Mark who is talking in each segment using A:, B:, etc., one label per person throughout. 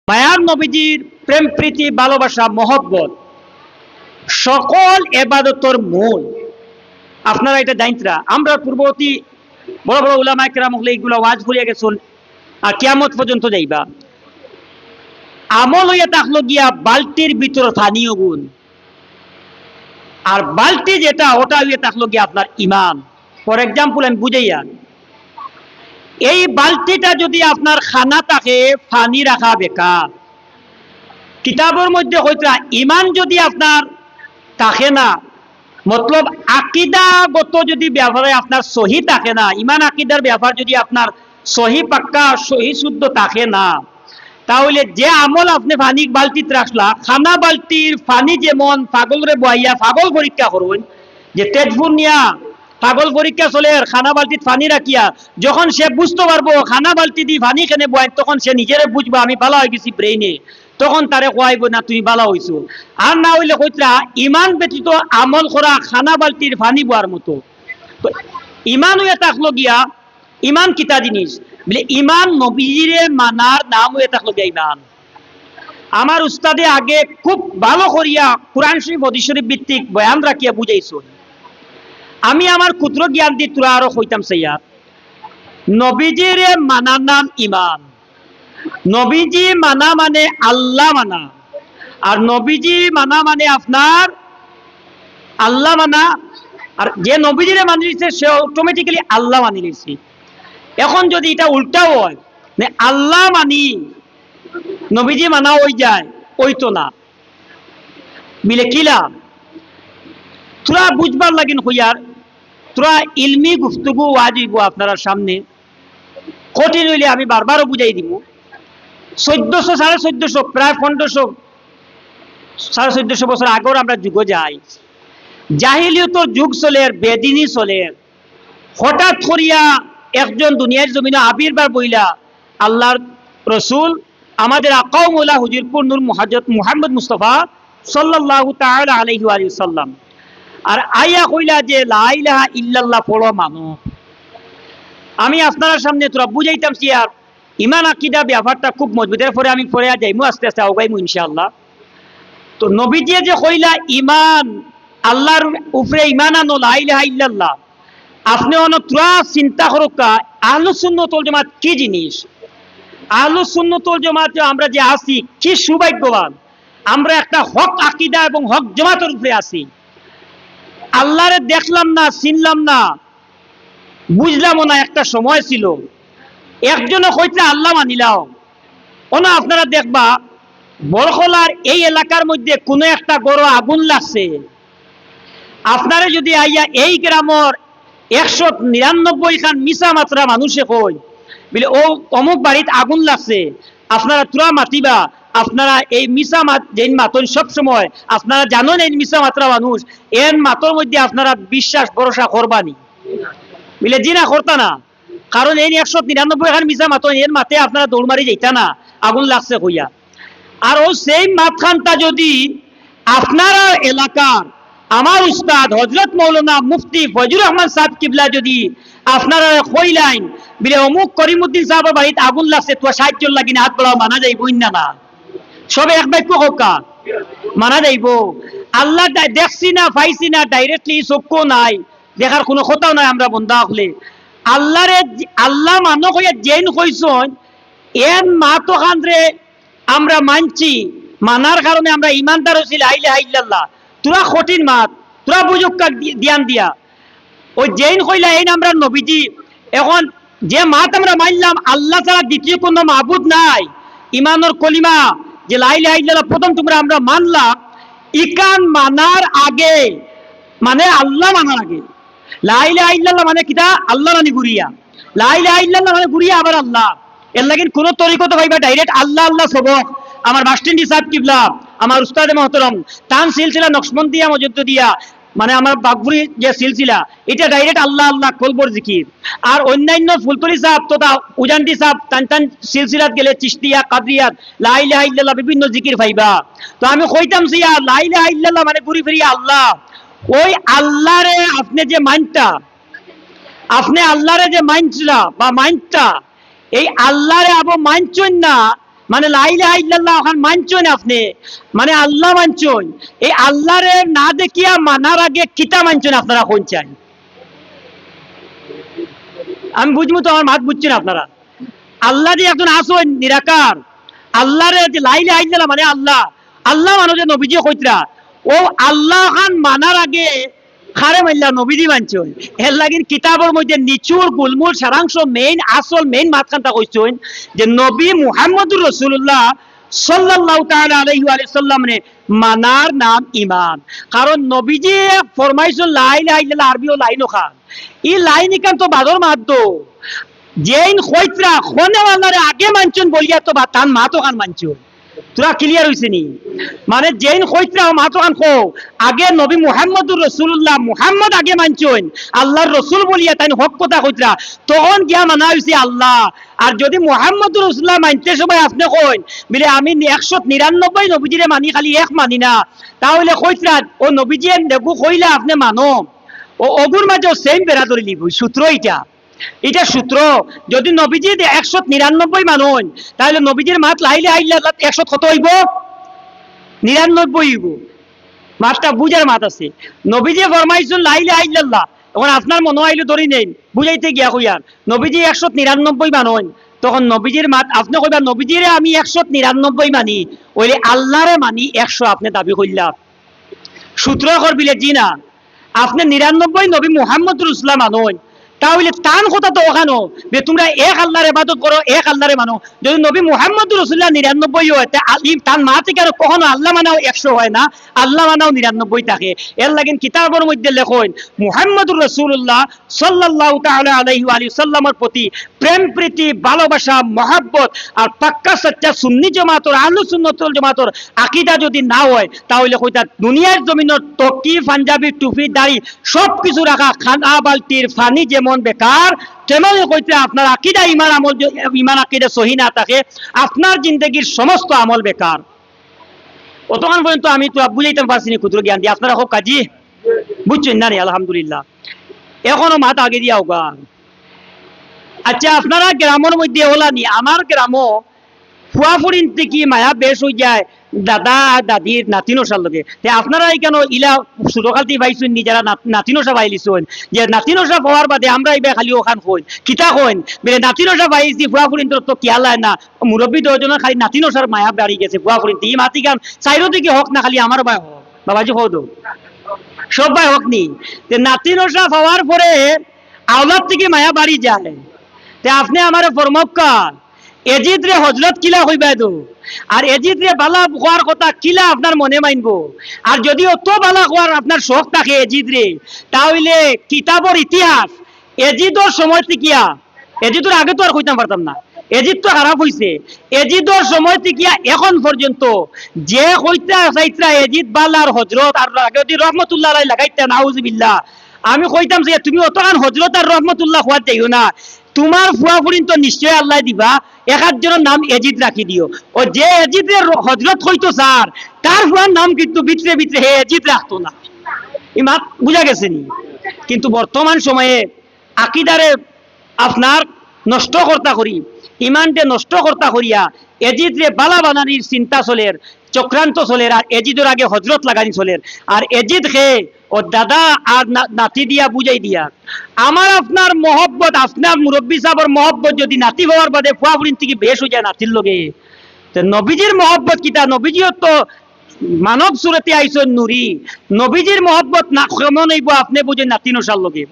A: মায়ার নবীজির প্রেম প্রীতি ভালোবাসা মহব্বত সকল এবাদতর মূল। আপনারা এটা জানতরা, আমরা পূর্ববর্তী বড় বড় উলামা কেরাম হলে এইগুলো ওয়াজ করিয়া গেছেন আর কিয়ামত পর্যন্ত যাইবা। আমল হইয়া থাকলো গিয়া বালতির ভিতর স্থানীয় গুণ, আর বালতি যেটা ওটা হইয়া থাকলো গিয়া আপনার ইমান। ফর এক্সাম্পল আমি বুঝাইয়া, এই বালতিটা যদি আপনার খানা থাকে পানি রাখা বেকার। কিতাবের মধ্যে হয়তো ইমান যদি আপনার থাকে না, মতলব আকিদাগত যদি ব্যাপারে আপনার সহি থাকে না, ইমান আকিদার ব্যাপার যদি আপনার সহি পাক্কা সহি শুদ্ধ থাকে না, তাহলে যে আমল আপনি পানি বালতিতে রাখলা, খানা বালতির পানি যেমন পাগলরে বয়াইয়া পাগল পরীক্ষা করুন, যে তেজপুর নিয়া পাগল পরীক্ষা চলে খানা বালতিত পানি রাখিয়া, যখন সে বুঝতে পারবো খানা বালতি দিয়ে পানি কেনে বয়, তখন সে নিজেরে বুঝবো আমি ভালো হয়ে গেছি ব্রেইনে, তখন তারে কোয়াইব না তুমি ভালো হইছো। আর না হইলে কইতরা ইমান ব্যতীত আমল করা খানা বালতির পানি বোয়ার মতো। তো ইমান হইয়া থাকলো গিয়া, ইমান কিতা জিনিস বলে, ইমান নবীজিরে মানার নাম হয়ে থাকলো গিয়া ইমান। আমার উস্তাদে আগে খুব ভালো করিয়া কোরআন শরীফ হাদিস শরীফ ভিত্তিক বয়ান রাখিয়া বুঝাইছো। আমি আমার ক্ষুদ্র জ্ঞান দিয়ে তোরা আরো কইতাম সাইয়া, নবীজিরে মানার নাম ইমান। নবীজি মানা মানে আল্লাহ মানা, আর নবীজি মানা মানে আপনার আল্লাহ মানা, আর যে নবীজিরে মানি নিছে সে অটোমেটিক্যালি আল্লাহ মানি নিছে। এখন যদি এটা উল্টাও হয়, আল্লাহ মানি নবীজি মানা হয়ে যায়, ওই তো না মিলে কিলা। তোরা বুঝবার লাগিন হইয়ার, তোরা ইলমি গুফতগু ওয়াজিব আপনার সামনে কঠিন হইলে আমি বারবারও বুঝাই দিব। 1400 1450 প্রায় 1500 1450 বছর আগেও আমরা যুগ যাই, জাহিলিয়তর যুগ চলে, বেদিনী চলে। হঠাৎ করিয়া একজন দুনিয়ার জমিনে আবির্ভাব বইলা আল্লাহর রসুল আমাদের আকা মৌলা হুজুরপুর নূর মুহাম্মদ মুস্তফা সাল্লাল্লাহু তাআলা আলাইহি ওয়া সাল্লাম, আর আইয়া কইলা যে লা ইলাহা ইল্লাল্লাহ পড়ো মানো। আমি আপনার সামনে তোরা বুঝাইতাম কি, আর ইমান আকিদা ব্যাপারটা খুব মজবুত। এরপরে আমি পরে যাইমু, আস্তে আস্তে আগাইমু ইনশাআল্লাহ। তো নবীজি যে কইলা ইমান, আল্লাহর উপরে ইমান আনো, লা ইলাহা ইল্লাল্লাহ। আপনি তোরা চিন্তা করুকা আহলুস সুন্নাত ওয়াল জামাত কি জিনিস। আহলুস সুন্নাত ওয়াল জামাত আমরা যে আছি কি সৌভাগ্যবান, আমরা একটা হক আকিদা এবং হক জামাতের উপরে আছি। আল্লাহরে দেখলাম না, চিনলাম না, বুঝলামও না, একটা সময় ছিল একজনে কইতে আল্লাহ মানিলাম। ওনা আপনারা দেখবা বড়খলার এই এলাকার মধ্যে কোনো একটা বড় আগুন লাগছে, আপনারা যদি আইয়া এই গ্রামের 199 খান মিশা মাত্রা মানুষে কই বলে ও অমুক বাড়িতে আগুন লাগছে, আপনারা তোরা মাতিবা, আপনারা এই মিশা মাত যেন মাতন সব সময় আপনারা জানেন এই মিশা মাত্রা মানুষ, এর মাতর মধ্যে আপনারা বিশ্বাস ভরসা করবানি বলে জিনা করতা না, কারণ এই 199 খান মিশা মাতন এর মাতে আপনারা দৌড় মারি যাইতা না আগুন লাগছে কইয়া। আর ও সেই মাতখানটা যদি আপনারা এলাকার আমার উস্তাদ হযরত মাওলানা মুফতি ফজলুর রহমান সাহেব কিবলা যদি আপনারা কইলাইন বলে অমুক করিমউদ্দিন সাহেবের বাড়িতে আগুন লাগছে, তো সাহায্য লাগি না, হাত বাড়াও, মানা যাইব না? সবে এক বাক্য হোকা মানা যাইব। আল্লাহ দেখছি না, পাইছি না, ডাইরেক্টলি চক্ষু নাই, দেখার কোনো কথাও নাই। আমরা বন্ধা হলে আল্লাহরে আল্লাহ মানো কইয়া জেন কইছন, এর মা তো খানরে আমরা মানছি, মানার কারণে আমরা ইমানদার হইছি লা ইলাহা ইল্লাল্লাহ। তোরা কঠিন মাত, তোরা বুঝুক ধ্যান দিয়া ওই জেন কইলা এই আমরা নবীজি। এখন যে মাত আমরা মানলাম আল্লাহ ছাড়া দ্বিতীয় কোনো মাবুদ নাই, ইমানের কলিমা যে লা ইলাহা ইল্লাল্লাহ প্রথম তোমরা আমরা মানলাম, ইকান মানার আগে মানে আল্লাহ মানার আগে লা ইলাহা ইল্লাল্লাহ মানে কিটা আল্লাহ রানি গুরিয়া, লা ইলাহা ইল্লাল্লাহ মানে গুরিয়া আবার আল্লাহ। এর লাগি কোন তরিকত ভাইবা ডাইরেক্ট আল্লাহ আল্লাহ সবক। আমার বাসটিন্ডি সাহেব কিবলা আমার উস্তাদে মহতরম তান সিলসিলা নকশবন্দিয়া মজদ্দিয়া মানে আমার বাগপুরি যে সিলসিলা, এটা ডাইরেক্ট আল্লাহ আল্লাহ কলবর জিকির। আর অন্যান্য ফুলতলি সাহেব তথা উজান্ডি সাহেব টান টান সিলসিলাত গেলে চিশতিয়া কাদরিয়াত লা ইলাহা ইল্লাল্লাহ বিভিন্ন জিকির ভাইবা। তো আমি কইতাম সিয়া লা ইলাহা ইল্লাল্লাহ মানে ঘুরি ফিরিয়া আল্লাহ। ওই আল্লাহরে আপনি যে মানটা, আপনি আল্লাহরে যে মানছিলা বা মানটা, এই আল্লাহরে আবো মানছেন না, মানে লা ইলাহা ইল্লাল্লাহ ওখান মানছেন আপনি, মানে আল্লাহ মানছেন, এই আল্লাহরে না দেখিয়া মানার আগে কিতা মানছেন আপনারা কোন চান? আমি বুঝবো তো, আমার মাত বুঝছেন আপনারা? আল্লাহ দিয়ে একজন আসন নিরাকার, আল্লাহরে যে লা ইলাহা ইল্লাল্লাহ মানে আল্লাহ, আল্লাহ মানে যে নবীজি কইতরা, ও আল্লাহ খান মানার আগে খারে মাইল্লা নবীজি মানছেন। এর লাগিন কিতাবের মধ্যে নিচুর গুলমুল সারাংশ মেইন আসল মেইন মাতখানটা কইছেন যে নবী মুহাম্মদুর রাসূলুল্লাহ সাল্লাল্লাহু তাআলা আলাইহি ওয়া সাল্লাম নে মানার নাম ঈমান। কারণ নবীজি ফরমাইছেন লা ইলাহা ইল্লাল্লাহ আরবি ও লাইন খান, এই লাইন কান তো বাদর মাদ্দ জেন খইত্রা খনে আল্লাহরে আগে মানছেন বলিয়া তো বা তান মা তো খান মানছেন। তোরা ক্লিয়ার হইছে নি? মানে জেন খইত্রা মা তো খান খো আগে নবী মুহাম্মদুর রাসূলুল্লাহ মুহাম্মদ আগে মানছেন, আল্লাহর রাসূল বলিয়া তাই হক কথা কইত্রা তখন গিয়া মানা হইছে আল্লাহ। আর যদি মুহাম্মদুর রাসূলুল্লাহ মানতে সময় আপনি কইন বলে আমি 199 নবীজিরে মানি খালি এক মানি না, তাহলে কইত্রা ও নবীজি নেগু কইলা আপনি মানো, ও অগুর মাঝে সেম বেড়া ধরে লিব। সূত্র এটা সূত্র। যদি নবীজি 199 মানুন তাহলে নবীজির মাত লা ইলাহা ইল্লাল্লাহ 100 কত হইব? 99 হইব। মাতটা বুঝার মাত আছে। নবীজি ফরমাইছেন লা ইলাহা ইল্লাল্লাহ, এখন আপনার মনে হইলো ধরি নেই বুঝাইতে গিয়া কইয়ার নবীজি 199 মানুন, তখন নবীজির মাত আপনি কইবা নবীজিরে আমি 199 মানি, ওইলে আল্লাহরে মানি 100 আপনি দাবি কইলা। সূত্র করবিলে জি না, আপনি 99 নবী মুহাম্মদ রাসূলুল্লাহ মানুন, তাহলে তান কথা তো ওখানো যে তোমরা এক আল্লাহর ইবাদত করো, এক আল্লাহরে মানো। যদি নবী মুহাম্মদ রাসূলুল্লাহ 99 হয় তার মা থেকে আর কখনো আল্লাহ মানাও 100 হয় না, আল্লাহ মানাও 99 থাকে। এর লাগেন কিতাবের মধ্যে লেখেন মুহাম্মদুর রাসূলুল্লাহ সাল্লাল্লাহু তাআলা আলাইহি ওয়া সাল্লামের প্রতি প্রেম প্রীতি ভালোবাসা মহব্বত আর পাক্কা সচ্চা সুন্নি জামাতের আহলুস সুন্নাত ওয়াল জামাতের আকীদা যদি না হয় তাহলে কইতা দুনিয়ার জমিনের টকি পাঞ্জাবি টুপি দাড়ি সবকিছু রাখা খানা বালতির পানি যেমন বেকার, তেমন কইতে আপনার আকীদা ঈমান আমল ঈমান আকীদা সহি না থাকে আপনার জিন্দেগির সমস্ত আমল বেকার। অতক্ষণ পর্যন্ত আমি তো বুঝাইতে পারছি না ক্ষুদ্র জ্ঞান দিয়ে, আপনারা হোক কাজী বুঝছেন না? আলহামদুলিল্লাহ এখনো মাথা আগে দিয়া হোক। আচ্ছা আপনারা গ্রামের মধ্যে হলা নি, আমার গ্রামও ফুয়াফুরিন থেকে মায়া বেশ হয়ে যায় দাদা দাদির নাতিনসার লগে। আপনারা কেন ইলা ছোটকালতে পাইছেন নি যারা নাতিনসা পাইলিছেন যে নাতিনসা পাওয়ার বাদে আমরা এবার খালি ওখান কইন কিতা কইন বলে নাতিনসা পাইছি ফুয়াফুরিন তো কিয়ালায় না, মুরব্বী দশজনের খালি নাতিনসার মায়া বাড়ি গেছে ফুয়াফুরিন ই মাতি গান চাইরো দিকে হোক না খালি আমার ভাই হোক বাবাজি হোক সব ভাই হোক নি। নাতিনসা পাওয়ার পরে আওলাদ থেকে মায়া বাড়ি যায়। আপনি আমার ফরমক্কার এজিদ রে হজরত কিলা হইবা দো, আর এজিদ রে বালা হওয়ার কথা কিলা আপনার মনে মানবো। আর যদি অত বালা হওয়ার আপনার শখ থাকে এজিদ রে, তাহলে কিতাবর ইতিহাস এজিদর সময় থেকে, এজিদর আগে তো আর কইতাম পারতাম না, এজিদ তো খারাপ হইছে, এজিদর সময় থেকে এখন পর্যন্ত যে কইতা চাইতা এজিদ বালার হজরত আর যদি রহমতুল্লাহ আলাইহি লাগাইতা নাউজুবিল্লাহ, আমি কইতাম যে তুমি অতখান হজরত আর রহমতুল্লাহ হওয়ার যাইও না, তোমার ফুয়াফুরিন তো নিশ্চয় আল্লাহ দিবা এক আধজনের নাম এজিদ রাখি দিও, ও যে এজিদের হজরত হইতো স্যার তার ফুয়ার নাম কিন্তু ভিতরে ভিতরে হে এজিদ রাখতো না। এই মাত বুঝা গেছে নি? কিন্তু বর্তমান সময়ে আকিদারে আপনার নষ্ট কর্তা করি, ইমানকে নষ্ট কর্তা করিয়া এজিদ রে বালা বানানির চিন্তা চলের, চক্রান্ত চলের, আর এজিদের আগে হজরত লাগানি চলের। আর এজিদ খেয়ে ও দাদা আর নাতি দিয়া বুঝাই দিয়া আমার আপনার মহব্বত, আপনার মুরব্বী সাহেবের মহব্বত যদি নাতি হওয়ার বাদে ফুয়াফুরিন থেকে বেশ হয়ে যায় নাতির লগে, তো নবীজির মহব্বত কিতা? নবীজিও তো মানব সুরতে আইসন নুরি, নবীজির মহব্বত না কেমন হইব আপনি বুঝেন নাতিনসার লগে।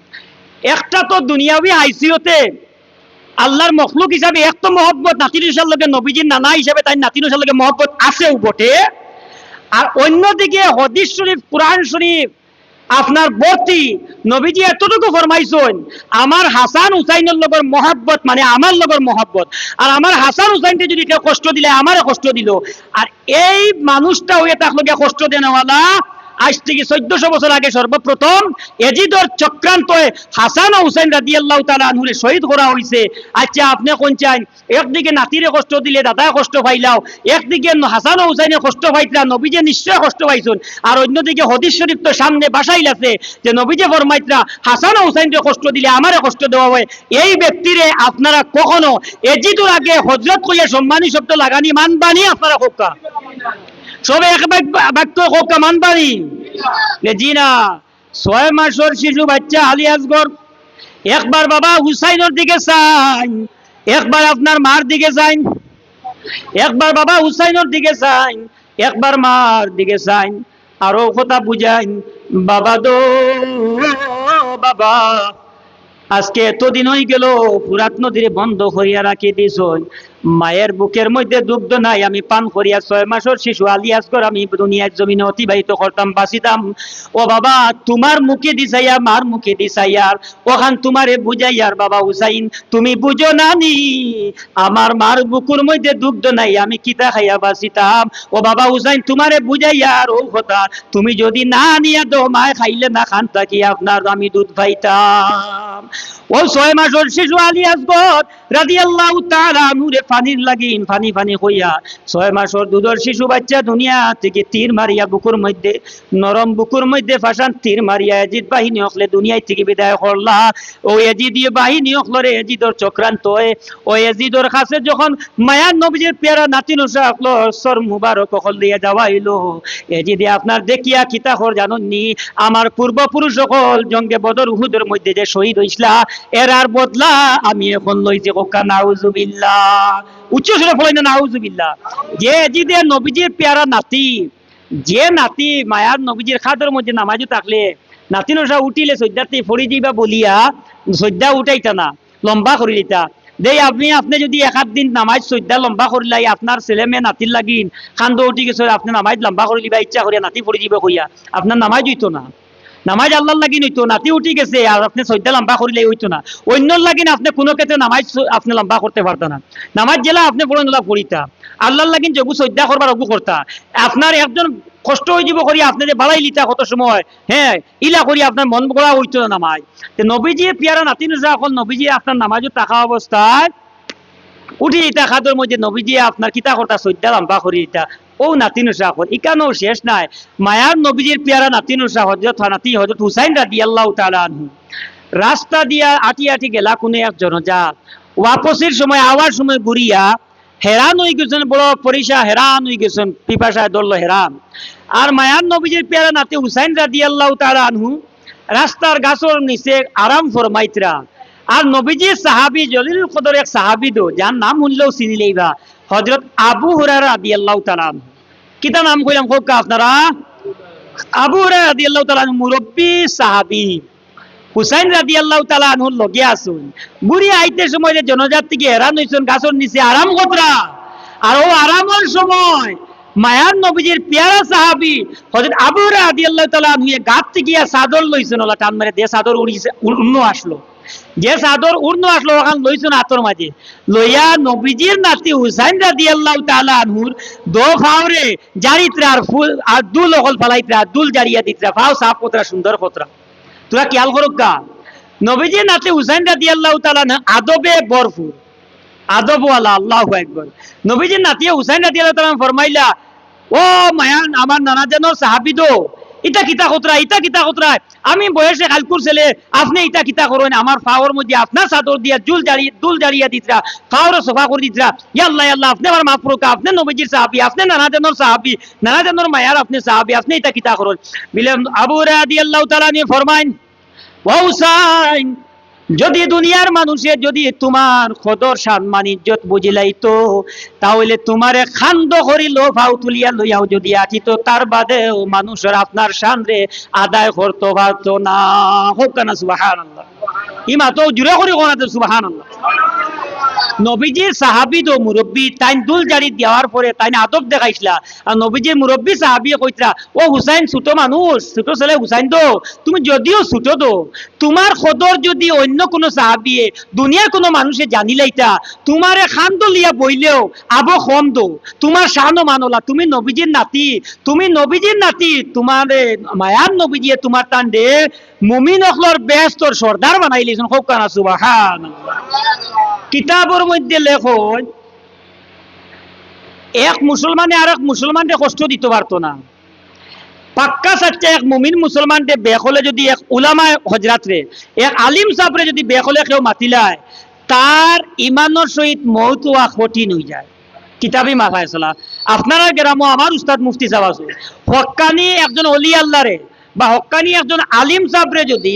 A: একটা তো দুনিয়াবি আইসিওতে আল্লাহর মখলুক হিসাবে এক তো মহব্বত নাতিনসার লগে, নবীজির নানা হিসাবে তাই নাতিনসার লগে মহব্বত আছেও বটে, আর অন্যদিকে হাদিস শরীফ কোরআন শরীফ আপনার ভর্তি। নবীজি এতটুকু ফরমাইছেন আমার হাসান হুসাইনের লগর মহব্বত মানে আমার লগর মহব্বত, আর আমার হাসান হুসাইনকে যদি কেউ কষ্ট দিলে আমারে কষ্ট দিল, আর এই মানুষটা হয়ে থাকলো গিয়ে কষ্ট দেওয়ালা আজ থেকে 1400 বছর আগে সর্বপ্রথম এজিদর চক্রান্তয়ে হাসান ও হুসাইন রাদিয়াল্লাহু তাআলা আনহুরে শহীদ করা হইছে। আচ্ছা আপনি কোন চাই, একদিকে নাতিরে কষ্ট দিলে দাদা কষ্ট পাইলাও, একদিকে হাসান ও হুসাইনে কষ্ট পাইতরা, নবীজে নিশ্চয় কষ্ট পাইছুন, আর অন্যদিকে হাদিস শরীফ তো সামনে বাসাইল আছে যে নবীজে ফরমাইতরা হাসান ও হুসাইনকে কষ্ট দিলে আমারে কষ্ট দেওয়া হয়। এই ব্যক্তিরে আপনারা কখনো এজিদুর আগে হযরত কইয়া সম্মানী শব্দ লাগানি মানবানি আপনারা কোকা সবে এক বাক্য কোকা মানবানি জি না। 6 মাসের শিশু বাচ্চা আলী আসগর একবার বাবা হুসাইনের দিকে চাই, একবার আপনার মার দিকে চাই, একবার বাবা হুসাইনের দিকে চাই, একবার মার দিকে চাই, আরো কথা বুঝাই বাবা দো বাবা আজকে এতদিন হয়ে গেল ফুরাত নদীরে বন্ধ করিয়া রাখি দিছ, মায়ের বুকের মধ্যে দুগ্ধ নাই, আমি পান করিয়া 6 মাসের শিশু আলী আসগর আমি দুনিয়ার জমিনে অতিবাহিত করতাম বাঁচিতাম। ও বাবা তোমার মুখে দিছাইয়া মার মুখে দিছাইয়ার ওখান তোমারে বুঝাইয়ার বাবা হুসাইন তুমি বুঝো না নি আমার মার বুকুর মধ্যে দুগ্ধ নাই আমি কিতা খাইয়া বাঁচিতাম। ও বাবা হুসাইন তোমারে বুঝাইয়ার ও কথা তুমি যদি না নিয়া দো মায় খাইলে না খান থাকি আপনার আমি দুধ পাইতাম। ও 6 মাসের শিশু আলী আসগর রাদিয়াল্লাহু তাআলা নূরে পানির লাগিন পানি পানি হইয়া 6 মাসের দুধের শিশু বাচ্চা দুনিয়া থেকে তীর মারিয়া বুকুর মধ্যে নরম বুকুর মধ্যে ফাঁসান তীর মারিয়া এজিদ বাহিনী হকলে দুনিয়ায় থেকে বিদায় করলা। ও এজিদীয় বাহিনী হকলরে এজিদর চক্রান্ত ও এজিদর কাছে যখন মায়ার নবীজির পেয়ারা নাতিন হকলো সর মুবারক হল দিয়ে যাওয়াইলো, এজিদে আপনার দেখিয়া কিতা হর জাননি আমার পূর্বপুরুষ সকল জঙ্গে বদর উহুদের মধ্যে যে শহীদ হইসলা এরার বদলা আমি এখন লইছি কোকা নাউজুবিল্লাহ। উচ্চ সুরে বলেন না নাউজুবিল্লাহ। যে এজিদে নবীজির পেয়ারা নাতি, যে নাতি মায়ার নবীজির খাদের মধ্যে নামাজও থাকলে নাতি নসা উঠিলে সজ্জাতে ফড়ি যাইবা বলিয়া সজ্জা উঠাইতা না লম্বা করি দিতা দেই আপনি যদি 1 দিন নামাজ সজ্জা লম্বা করিলাই আপনার ছেলে মেয়ে নাতির লাগিন খান্দ উঠি গেছে আপনি নামাজ লম্বা করে লিবা ইচ্ছা করিয়া নাতি ফড়ি যাইবা কইয়া আপনার নামাজ হইতো না, নামাজ আল্লাহর লাগিন হইতো, নাতি উঠি গেছে আর আপনি সজ্জা লম্বা করিলে হইতো না, অন্যর লাগিন আপনি কোনো ক্ষেত্রে নামাজ আপনি লম্বা করতে পারতেন না, নামাজ জেলা আপনি পড়া পড়িতা আল্লাহর লাগিন যগু সজ্জা করবার অগু করতা আপনার একজন কষ্ট হয়ে যাব করি আপনি যে বাড়াই লিতা কত সময় হ্যাঁ ইলা করি আপনার মন গড়া হইতো না নামাজ। নবীজি পেয়ারা নাতিন যখন নবীজি আপনার নামাজও থাকা অবস্থায় উঠি ইতা খাদর মধ্যে নবীজি আপনার কিতা করতা সজ্জা লম্বা করি ইতা ও নাতিন এখন ইকানো শেষ নাই মায়ার নবীজির পেয়ারা নাতিন হযরত নাতি হযরত হুসাইন রাদিয়াল্লাহু তাআলা আনহু রাস্তা দিয়া আটি আটি গেলা কোন এক জনজাত ওয়াপসের সময় আওয়ার সময় ঘুরিয়া হেরান হয়ে গেছেন, বড় পরিসা হেরান হয়ে গেছেন, পিপাসায় দল হেরান। আর মায়ার নবীজির পেয়ারা নাতি হুসাইন রাদিয়াল্লাহু তাআলা আনহু রাস্তার গাছর নিচে আরাম ফরমাইতরা। আর নবীজির সাহাবী জলিল কদর এক সাহাবী দো যার নাম শুনলেও চিনিলেইবা হযরত আবু হুরায়রা রাদিয়াল্লাহু তাআলা আনহু। কিতা নাম কইলাম কোকা আপনারা? আবু হুরায়রা রাদিয়াল্লাহু তাআলা আনহু মুরব্বী সাহাবী। হুসাইন রাদিয়াল্লাহু তাআলা আনহুর লগে আসুন বুড়ি আইতে সময় যে জনজাত থেকে হেরান হইছেন গাছর নিচে আরাম কতরা। আর ও আরামের সময় মায়ার নবীজির পেয়ারা সাহাবী হযরত আবু হুরায়রা রাদিয়াল্লাহু তাআলা আনহু গাছ থেকে চাদর লইছেন, ওলা টান মেরে দিয়ে চাদর উড়িছে উড়ন আসলো, যে চাদর উড়ন আসলো ওখান লইছেন হাতর মাঝে লইয়া নবীজির নাতি হুসাইন রাদিয়াল্লাহু তাআলা আনহুর দো ফাওরে জারিত্রা আর ফুল আর দুল হল ফালাইত্রা আর দুল জারিয়া দিত্রা ফাও সাফ কতরা সুন্দর কতরা। তোরা খেয়াল করুক গা নবীজি নাতি হুসাইন রাদিয়াল্লাহু তাআলা আদবে ভরপুর আদবওয়ালা আল্লাহু আকবার। নবীজির নাতি হুসাইন রাদিয়াল্লাহু তাআলা ফরমাইলা ও মায়ান আমার নানা জানো সাহাবী দো ইটা কিতা কতরা ইটা কিতা কতরা আমি বয়সে কালকুর ছেলে আপনি ইটা কিতা করেন আমার ফাওর মধ্যে আপনার চাদর দিয়া দুল জারিয়া দিতরা ফাওর সফা করে দিতরা ইয়াল্লাহ ইয়াল্লাহ আপনি আমার মাফ করুক আপনি নবীজির সাহাবী আপনি নানা জানোর সাহাবী নানা জানোর মায়ার আপনি সাহাবী আপনি ইটা কিতা করেন বিলে আবু হুরায়রা রাদিয়াল্লাহু তাআলা নি ফরমাইন ও হুসাইন যদি দুনিয়ার মানুষে যদি তোমার কদর সম্মান ইজ্জত বুঝিলাইতো তাহলে তোমারে খান্দ করিল ফাউ তুলিয়া লইয়াও যদি আছিত তার বাদেও মানুষের আপনার সামনে আদায় করতে পারতো না। হোক না সুবহানাল্লাহ ইমা তো জুড়ে করি কোনা সুবহানাল্লাহ। নবীজির সাহাবি তো মুরব্বী তাই দুল জারি দেওয়ার পরে তাই আদব দেখাইছিলা আর নবীজির মুরব্বী সাহাবি কইতরা ও হুসাইন ছোট মানুষ ছোট ছেলে হুসাইন তো তুমি যদিও ছোট তো তোমার খবর যদি অন্য কোনো সাহাবিয়ে দুনিয়ার কোনো মানুষে জানিলাইতা তোমারে খান দলিয়া বইলেও আবো কম দো তোমার শানো মানলা তুমি নবীজির নাতি তুমি নবীজির নাতি তোমার মায়ার নবীজিয়ে তোমার টান দে মুমিন অখলর বেস্তর সর্দার বানাইলিছেন খুব কানা সুবহানাল্লাহ। কিতাবের মধ্যে লেখন এক মুসলমানে আর এক মুসলমানকে কষ্ট দিতে পারতো না। পাক্কা সাচ্চা এক মুমিন মুসলমানকে বেখলে যদি এক উলামা হজরাতরে এক আলিম সাহরে যদি বেখলে কেউ মাতিলায় তার ইমানের সহিত মৌত হওয়া কঠিন হয়ে যায়। কিতাবি মাফায়সলা আপনারা গ্রামও আমার উস্তাদ মুফতি সাহেব আছে হক্কানি একজন অলি আল্লাহরে বা হক্কানি একজন আলিম সাহরে যদি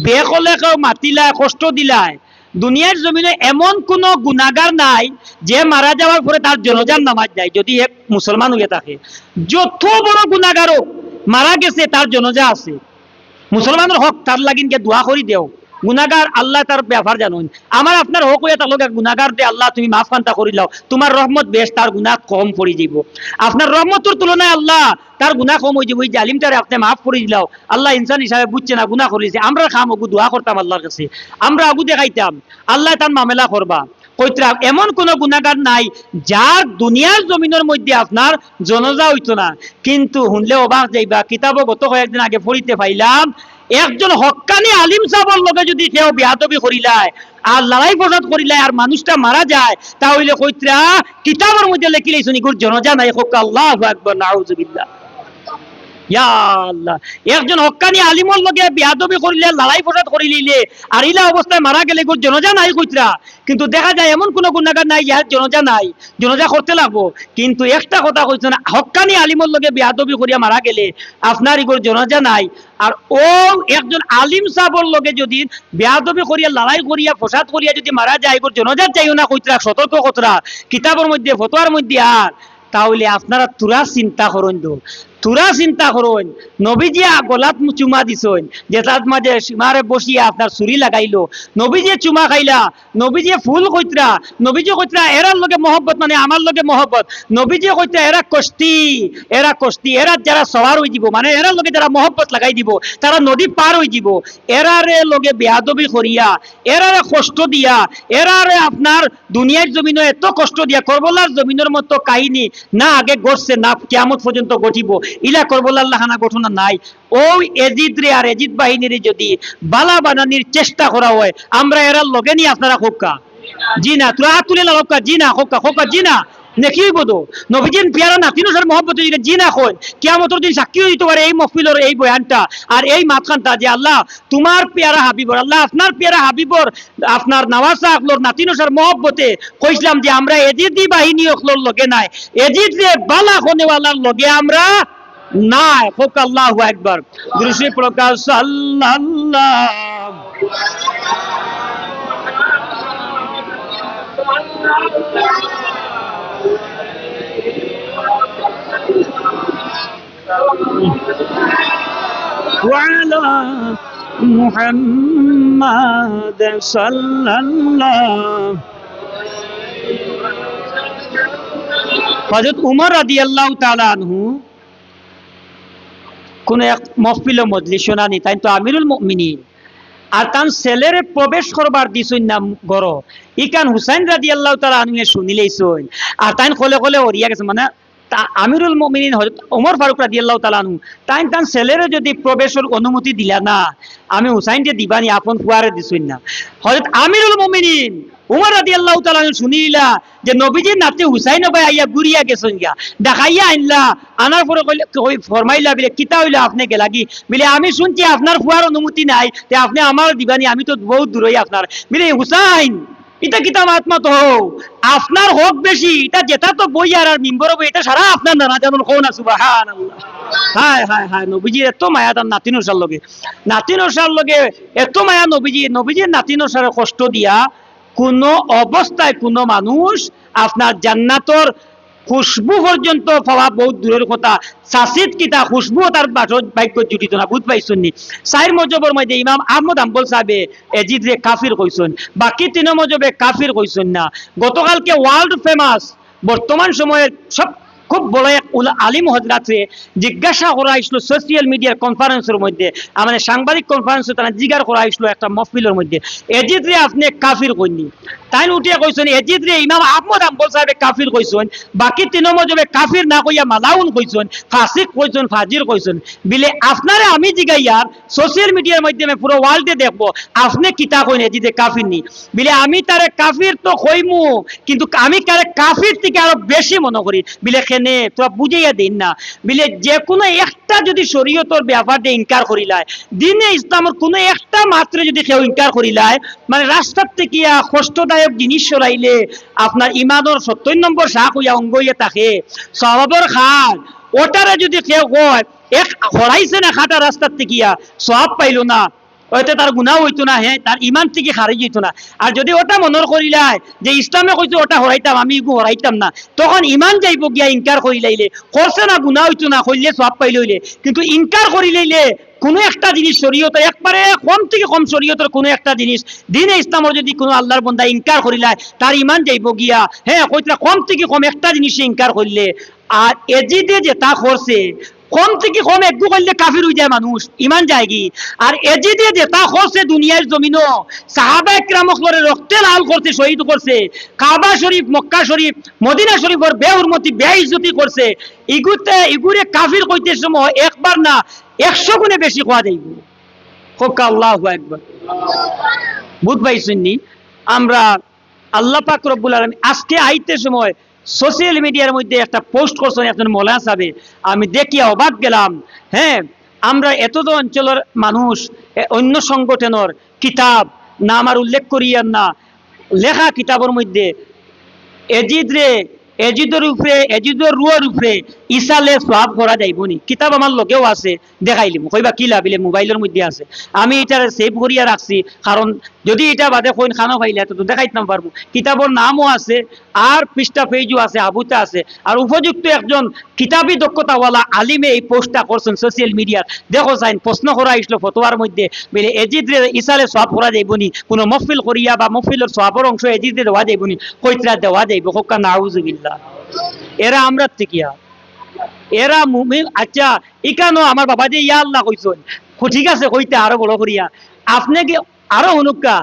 A: বেখলে কেউ মাতিলায় কষ্ট দিলায় দুনিয়ার জমিনে এমন কোন গুনাহগার নাই যে মারা যাওয়ার পরে তার জনাজার নামাজ যায় যদি এক মুসলমান হয়ে থাকে। যত বড় গুনাহগারও মারা গেছে তার জনাজা আছে। মুসলমানের হক তার লাগিনকে দোয়া করি দেও। গুনাহগার আল্লাহ তার ব্যাপার জানুন আমার আপনার হক হয়ে তার লগে গুনাহগার দে আল্লাহ তুমি মাফ কান্তা করি লাও তোমার রহমত বেশ তার গুনাহ কম পড়ি যাব। আপনার রহমতের তুলনায় আল্লাহ তার গুনাহ কম হয়ে যাব। ওই জালিমটারে আপনি মাফ করে দিলাও আল্লাহ ইনসান হিসাবে বুঝছে না গুনাহ করেছে আমরা খাম ওগু দোয়া করতাম আল্লাহর কাছে আমরা আগু দেখাইতাম আল্লাহ তার মামলা করবা কইতরা এমন কোন গুনাহগার নাই যার দুনিয়ার জমিনের মধ্যে আপনার জনাজা হইতো না। কিন্তু শুনলে অবাক যাইবা কিতাবও গত কয়েকদিন আগে পড়িতে পাইলাম একজন হক্কানি আলিম সাহেবের লগে যদি কেউ বেয়াদবি করিলায় আর লড়াই ফসাদ করিলায় আর মানুষটা মারা যায় তাহলে কইতরা কিতাবের মধ্যে লেখিলেই শুনি গুর জনাজা নাই হোক আল্লাহু আকবার নাউযুবিল্লাহ ইয়া আল্লাহ। একজন হক্কানি আলিমর লগে বেয়াদবি করিলে লড়াই ফসাদ করিলে আর ইলা অবস্থায় মারা গেলে গুর জনাজা নাই কইতরা। কিন্তু দেখা যায় এমন কোন গুনাহগার নাই যার জনাজা নাই জনাজা করতে লাগবো। কিন্তু একটা কথা কইছ না হক্কানি আলিমর লগে বেয়াদবি করিয়া মারা গেলে আপনার ইগোর জনাজা নাই আর ও একজন আলিম সাহেবের লগে যদি বেয়াদবি করিয়া লড়াই করিয়া ফসাদ করিয়া যদি মারা যায় ইগোর জনাজা চাইও না কইতরা সতর্ক কতরা কিতাবের মধ্যে ফতোয়ার মধ্যে। আর তাহলে আপনারা তুরা চিন্তা করেন তো তুরা চিন্তা করুন নবীজি গলাত চুমা দিছেন যেটার মাঝে সীমারে বসিয়া আপনার ছুরি লাগাইলো নবীজি চুমা খাইলা নবীজি ফুল কইতরা নবীজি কইতরা এরার লগে মহব্বত মানে আমার লগে মহব্বত নবীজি কইতরা এরা কষ্টি এরা যারা সওয়ার হয়ে যাব মানে এরার লগে যারা মহব্বত লাগাই দিব তারা নদী পার হয়ে যাব। এরারে লগে বেয়াদবি করিয়া এরারে কষ্ট দিয়া এরারে আপনার দুনিয়ার জমিনে এত কষ্ট দিয়া করবলার জমিনের মতো কাহিনী না আগে ঘটছে না কিয়ামত পর্যন্ত ঘটিব ইলা করবলার লাহানা ঘটনা নাই। ওই এজিদ রে আর এজিদ বাহিনীর যদি বালা বানানির চেষ্টা করা হয় আমরা এরার লগে নিয়ে আপনারা খোকা জি না তোরা তুলে খোকা জি না খোকা জি না নেকি বদো নবীজিন পিয়ারা নাতিনো স্যার মহব্বত জি না কই কিয়ামতের দিন সাক্ষী দিতে পারে এই মহফিলের এই বয়ানটা আর এই মাতখানটা যে আল্লাহ তোমার পিয়ারা হাবিবর আল্লাহ আপনার পিয়ারা হাবিবর আপনার নওয়াজা আকলর নাতিনো স্যার মহব্বতে কইছিলাম যে আমরা এজিদি বাহিনী অকলর লগে নাই এজিদ রে বালা কোনেওয়ালার লগে আমরা নাই হোক আল্লাহু আকবার দৃষ্টি প্রকাশ সাল্লাল্লাহু وعلى محمد صلى الله হযরত উমর রাদিয়াল্লাহু তাআলা আনহু কোন এক মহফিল মজলিস শোনানি তাই তো আমিরুল মুমিনিন আর তার ছেলেরে প্রবেশ করবার দিছুন না গড় ইকান হুসাইন রাদিয়াল্লাহু তাআলা আনহু শুনিলেইছুন আর তাই কলে কলে ওরিয়া গেছে মানে আমিরুল মুমিনিন হযরত ওমর ফারুক রাদিয়াল্লাহু তাআলা আনহু তাই তার ছেলেরে যদি প্রবেশের অনুমতি দিলা না আমি হুসাইন যে দিবানি আপন ফুয়ারে দিছুন না। হযরত আমিরুল মুমিনিন উমর রাদিয়াল্লাহু তাআলা শুনিলা যে নবীজির নাতি হুসাইন ভাই আইয়া গুরিয়া গেছেন গিয়া দেখাইয়া আনলা আনার পরে কই ফরমাইলা বলে কিতা হইলা আপনি গেলাগি বলে আমি শুনছি আপনার ফুয়ার অনুমতি নাই তে আপনি আমার দিবানি আমি তো বহুত দূরই আপনার বলে হুসাইন এটা কিতা আত্মা তো আপনার হক বেশি এটা যেটা তো বই আর মিম্বর এটা সারা আপনার না জানুন কোন সুবহানাল্লাহ হায় হায় হায় নবীজির এত মায়া তার নাতিনসার লগে এত মায়া নবীজির নাতিনসারে কষ্ট দিয়া কোন অবস্থায় কোন মানুষ আপনার জান্নাতর খুশবু পর্যন্ত পাওয়া বহুত দূরের কথা। সাসিদ কিতা খুশবু তার ভাগ্য জুটিত না, বুঝ পাইছেন নি? সাইর মজবর মধ্যে ইমাম আহমদ হাম্বল সাহেবে এজিদ রে কাফির কইছেন, বাকি তিন মজবে কাফির কইছেন না। গতকালকে ওয়ার্ল্ড ফেমাস বর্তমান সময়ের সব খুব বড় এক আলিম হজরাতে জিজ্ঞাসা করা হয়েছিল সোশ্যাল মিডিয়ার কনফারেন্সের মধ্যে, আমাদের সাংবাদিক কনফারেন্সে তারা জিজ্ঞাসা করা হয়েছিল একটা মহফিলের মধ্যে, এজিদ রে আপনি কাফির কইনি? তাই উঠিয়া কইছেন এজিদ রে ইমাম আহমদ হাম্বল সাহেবে কাফির কইছেন, বাকি তিন মজবে কাফির না কইয়া মালাউন কইছেন, ফাসিক কইছেন, ফাজির কইছেন। বিলে আপনারে আমি জিগাইয়ার সোশ্যাল মিডিয়ার মাধ্যমে পুরো ওয়ার্ল্ডে দেখবো আপনি কিতা কইন এজিদে কাফির নি? বিলে আমি তারে কাফির তো কইমু, কিন্তু আমি তারে কাফির থেকে আরো বেশি মনে করি। বিলে কেনে তোরা বুঝাইয়া দিন না? বিলে যে কোনো একটা যদি শরীয়তর ব্যাপারে ইনকার করিলায়, দিনে ইসলামের কোনো একটা মাত্র যদি কেউ ইনকার করিলায়, মানে রাস্তার থেকে কষ্টদায়ক জিনিস সরাইলে আপনার ইমানের 70 নম্বর শাক হইয়া অঙ্গ হইয়া থাকে সওয়াবর খান, ওটারে যদি কেউ কয় এক হরাইছে না খাটা রাস্তার থেকে সওয়াব পাইল না, হয়তো তার গুনাহ হইতো না, হ্যাঁ তার ইমান থেকে খারিজ হইতো না। আর যদি ওটা মনের করিলাই যে ইসলামে কইছে ওটা হরাইতাম, আমি এগু হরাইতাম না, তখন ইমান যাইব গিয়া ইনকার করিলাইলে, করছে না গুনাহ হইতো না, কইলে সওয়াব পাইল হইলে। কিন্তু ইনকার করিলাইলে কোনো একটা জিনিস শরীয়তের একবারে কম থেকে কম শরীয়তের কোনো একটা জিনিস দিনে ইসলামের যদি কোনো আল্লাহর বান্দা ইনকার করিলায়, তার ইমান যাইব গিয়া, হ্যাঁ কইতরা কম থেকে কম একটা জিনিস ইনকার করলে। আর এজিদে যে তা করছে কম থেকে কম একটু করলে কাফির হয়ে যায় মানুষ, ইমান যায় কি? আর এজিদে যে তা করছে দুনিয়ার জমিনও সাহাবা একরামক করে রক্তে লাল করতে শহীদ করছে, কাবা শরীফ, মক্কা শরীফ, মদিনা শরীফের বেহুরমতি বেইজ্জতি করছে, ইগুরে কাফির কইতে সময় একবার না 100 গুণে বেশি কোয়া যাইব। হোক আল্লাহু আকবার। বুঝ পাইছেন নি? আমরা আল্লাহ পাক রব্বুল আলামিন আজকে আইতে সময় সোশ্যাল মিডিয়ার মধ্যে একটা পোস্ট করছেন একজন মৌলানা সাহেব, আমি দেখিয়া অবাক গেলাম। হ্যাঁ, আমরা এতদ অঞ্চলের মানুষ অন্য সংগঠনের কিতাব নাম আর উল্লেখ করিয়ান না, লেখা কিতাবের মধ্যে এজিদ রে, এজিদের উপরে, এজিদের রুয়ার উপরে ইসালে সওয়াব করা যাইবনি। কিতাব আমার লোকেও আছে, দেখাইলিম, কইবা কি লাভিলে মোবাইলের মধ্যে আছে, আমি এটা সেভ করিয়া রাখছি, কারণ যদি এটা বাদে কইন খানো পাইলে তো দেখাইতাম পারবো। কিতাবের নামও আছে আর পৃষ্ঠা পেজও আছে, আবুতে আছে। আর উপযুক্ত একজন কিতাবি দক্ষতাওয়ালা আলিমে এই পোস্টটা করছেন সোশ্যাল মিডিয়ার, দেখো সাইন প্রশ্ন করা আসলো ফতোয়ার মধ্যে, বলে এজিদ রে ইসালে সওয়াব করা যাইবনি, কোনো মহফিল করিয়া বা মহফিলের সওয়াবের অংশ এজিদ রে দেওয়া যাইবনি, কইতরা দেওয়া যাইব? কোকা নাউজুবিল্লাহ। এরা আমরা থেকে এরা মুমিন। আচ্ছা ইকানো আমার বাবা যে ইয়া আল্লাহ কইছেন, ঠিক আছে কইতে আরো বড় করিয়া আপনাকে আরো অনুকা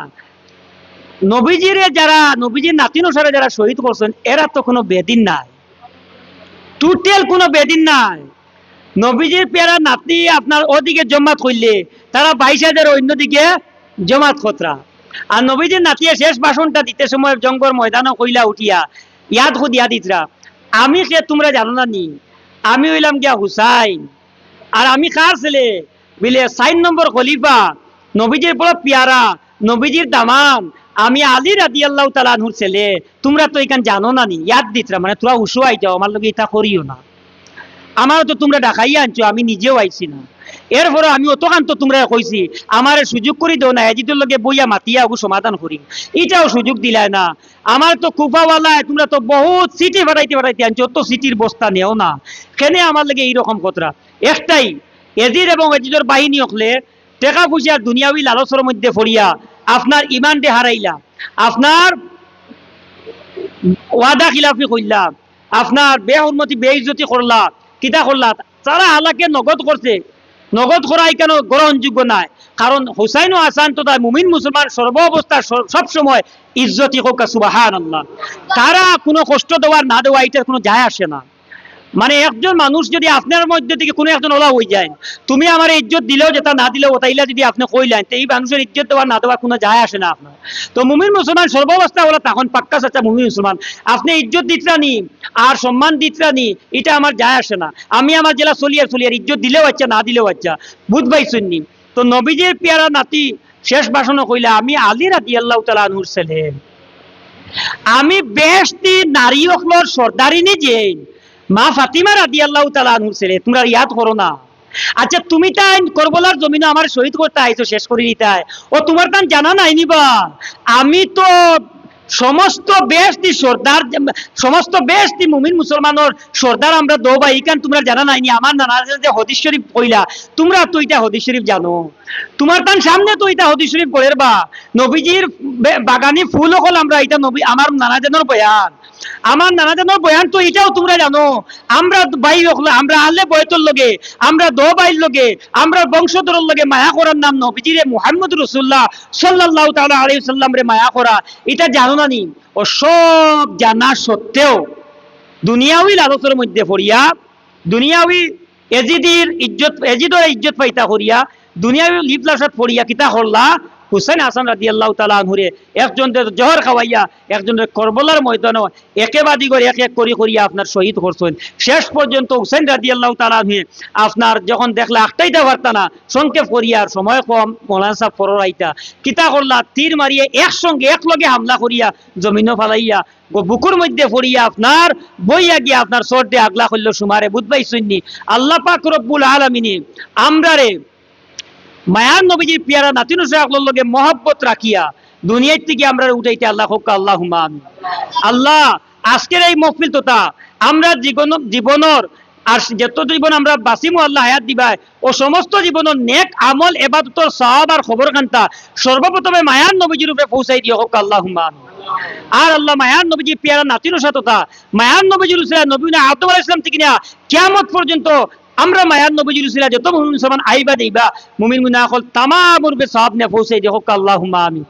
A: নবীজিরে যারা নবীজির নাতিনুসারে যারা শহীদ করছেন এরা তো কোনো বেদিন নাই, টোটাল কোনো বেদিন নাই। নবীজির পেয়ারা নাতি আপনার ওদিকে জমাত করলে তারা 22,000 অন্যদিকে জমাত খতরা। আর নবীজির নাতিয়ে শেষ ভাষণটা দিতে সময় জঙ্গর ময়দানও কইলা উঠিয়া ইয়াদ খুদিয়া দিতরা, আমি সে তোমরা জানো না নি, আমি হইলাম গিয়া হুসাইন, আর আমি কার ছেলে? বলে 4 নম্বর খলিফা, নবীজির বড় পিয়ারা, নবীজির দামান, আমি আলী রাদিয়াল্লাহু তাআলা আনহুর ছেলে, তোমরা তো এখান জানো না নি। ইয়াদ দিতরা মানে তোরা উসুয়াই যাও, আমার লগে এটা করিও না, আমারও তো তোমরা ডাকাইয়া আনছো, আমি নিজেও আইছি না। এরপরে আমি অতকান্ত তোমরা কইছি আমার সুযোগ করে দেও না, এজিদের লগে বইয়া মাতিয়া ওগু সমাধান করি, এটাও সুযোগ দিলাই না। আমার তো কুফাওয়ালা তোমরা তো বহুত সিটি ফাটাইতে ফাটাইতে আনছো, তো সিটির বস্তা নেও না, কেনে আমার লাগে এইরকম কথা? একটাই, এজিদ এবং এজিদের বাহিনী হকলে টাকা পয়সার দুনিয়াবি লালসের মধ্যে পড়িয়া আপনার ইমানটে হারাইলা, আপনার ওয়াদা খিলাফি করলা, আপনার বেহুরমতি বেইজ্জতি করলা, কিতা করলা, তারা হালাকে নগদ করছে। নগদ করাই কেন গ্রহণযোগ্য নাই, কারণ হুসাইন ও হাসান তো তার মুমিন মুসলমান সর্ব অবস্থা সব সময় ইজ্জতি হোক সুবহানাল্লাহ, তারা কোনো কষ্ট দেওয়ার না দেওয়া এটার কোনো যায় আসে না। মানে একজন মানুষ যদি আপনার মধ্যে থেকে কোনো একজন ওলা হয়ে যায়, তুমি আমার ইজ্জত দিলেও যেটা না দিলেও ওটাইলা যদি আপনি কইলেন, তো এই মানুষের ইজ্জত দেওয়ার না দেওয়া কোনো যায় আসে না আপনার। তো মুমিন মুসলমান সর্বাবস্থা ওলা তখন পাক্কা সাচ্চা মুমিন মুসলমান, আপনি ইজ্জত দিতরা নি আর সম্মান দিতরা নি, এটা আমার যায় আসে না। আমি আমার জেলা চলিয়ার ইজ্জত দিলেও আচ্ছা না দিলেও আচ্ছা, বুঝ পাইছেন নি? তো নবীজির পেয়ারা নাতি শেষ ভাষণও কইলা, আমি আলী রাদিয়াল্লাহু তাআলা আনহুর ছেলে, আমি বেহেশতি নারী হকলর সর্দারিনী যে মা ফাতিমা রাদিয়াল্লাহু তাআলা আনহুর ছেলে, তোমরা ইয়াদ করো না? আচ্ছা তুমি তাই করবলার জমিনে আমার শহীদ করতে আইছো, শেষ করে দিতে, ও তোমার তান জানা নাই নিবা? আমি তো সমস্ত বেশটি সর্দার, সমস্ত বেশটি মুমিন মুসলমানের সর্দার আমরা দো ভাই কান তোমরা জানা নাইনি আমার নানা যে হদিস শরীফ কইলা তোমরা তো এটা হদিস শরীফ জানো তোমার তান সামনে তো এটা হদিস শরীফ পড়ের বা নবীজির বাগানি ফুল হল আমরা এটা নবী আমার নানা জানোর বয়ান আমার নানা জানোর বয়ান তো এটাও তোমরা জানো আমরা ভাই হল আমরা আলে বয়তর লগে আমরা দো ভাইয়ের লগে আমরা বংশধরের লগে মায়া করার নাম নবীজিরে মুহাম্মদ রাসূলুল্লাহ সাল্লাল্লাহু তাআলা আলাইহি সাল্লাম রে মায়া করা এটা জানো না নি ও সব জানা সত্ত্বেও দুনিয়াবি লালসের মধ্যে পড়িয়া দুনিয়াবি এজিদের ইজ্জত পাইতা করিয়া দুনিয়াবি লিপলাসাত পড়িয়া কিতা করলা হুসেন হাসান রাদিয়াল্লাহু তাআলা আনহুরে একজনের জহর খাওয়াইয়া একজনের করবলার ময়দানে একেবাদি করে এক এক করিয়া আপনার শহীদ করছেন শেষ পর্যন্ত হুসেন রাদিয়াল্লাহু তাআলা আনহু আপনার যখন দেখলা একটাইতে পারতা না সংক্ষেপ করিয়া সময় কম মৌলানা সাহেব পড়াইতা কিতা করলা তীর মারিয়ে একসঙ্গে একলগে হামলা করিয়া জমিনও ফালাইয়া বুকুর মধ্যে পড়িয়া আপনার বইয়া গিয়া আপনার সর্দে আগলা করল সুমারে বুধবাই সৈন্যি আল্লাহ পাক রব্বুল আলামিন আমরারে মায়ার নবীজির পিয়ারা নাতিন হুসাইনের লগে মহব্বত রাখিয়া দুনিয়ার থেকে আমরা উঠাইতে আল্লাহ হোক আল্লাহুম্মা আমিন। আল্লাহ আজকের এই মহফিল তোতা আমরা জীবনের আর যত জীবন আমরা বাঁচিমু আল্লাহ হায়াত দিবাই ও সমস্ত জীবনের নেক আমল ইবাদতর সওয়াব আর খবর কান্তা সর্বপ্রথমে মায়ার নবীজির উপরে পৌঁছাই দিও হোক আল্লাহুম্মা আমিন। আর আল্লাহ মায়ার নবীজি পিয়ারা নাতিন হুসাইনতা মায়ার নবীজির উসিলা নবীনা আদম আলাইহিস সালাম থেকে নিয়া কিয়ামত পর্যন্ত আমরা মায়ার নবীজির উসিলা যত মুমিন মুসলমান আইবা দেইবা মুমিন মুনাফিক তামামুর বে সওয়াব নে পৌঁছাই দিও হোক আল্লাহুম্মা আমিন।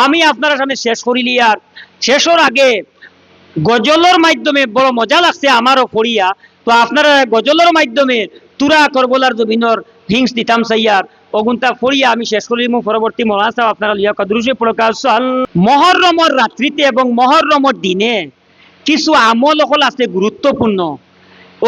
A: আমি আপনার সামনে শেষ করিলি আর শেষের আগে গজলের মাধ্যমে বড় মজা লাগছে আমারও পড়িয়া তো আপনারা গজলের মাধ্যমে তুরা করবলার জমিনের হিংস দিতাম সাইয়ার অগুনটা পড়িয়া আমি শেষ করিম পরবর্তী মৌলানা সাহেব আপনারা লিয়া কদরুশে প্রকাশ মহররমের রাত্রিতে এবং মহররমের দিনে কিছু আমল হল আছে গুরুত্বপূর্ণ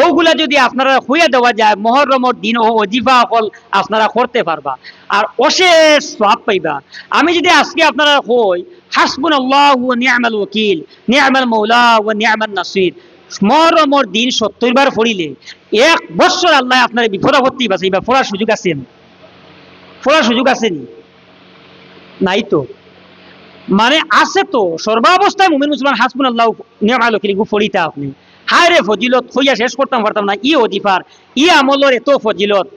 A: ওগুলা যদি আপনারা হইয়া দেওয়া যায় মহররমের দিন ও ওজিফা হল আপনারা করতে পারবা আর অশেষ সওয়াব পাইবা। আমি যদি আজকে আপনারা হই হাসবুনাল্লাহু ওয়া নি'মাল ওয়াকিল নি'মাল মাওলা ওয়া নি'মান নাসির মহররমের দিন 70 বার পড়িলে এক বছর আল্লাহ আপনার বিপদ আপত্তি বাঁচাইবা। পড়ার সুযোগ আছে পড়ার সুযোগ আসেনি নাই তো মানে আছে তো সর্বাবস্থায় মুমিন মুসলমান হাসবুনাল্লাহু নি'মাল ওয়াকিল গু পড়িতা আপনি হায় রে ফজিলত হইয়া শেষ করতাম পারতাম না ই ওজিফার ই আমলের এত ফজিলত